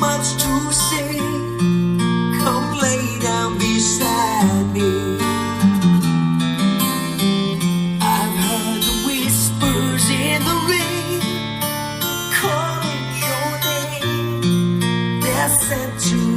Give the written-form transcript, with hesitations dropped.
much to say. Come lay down beside me. I've heard the whispers in the rain calling your name. They're sent to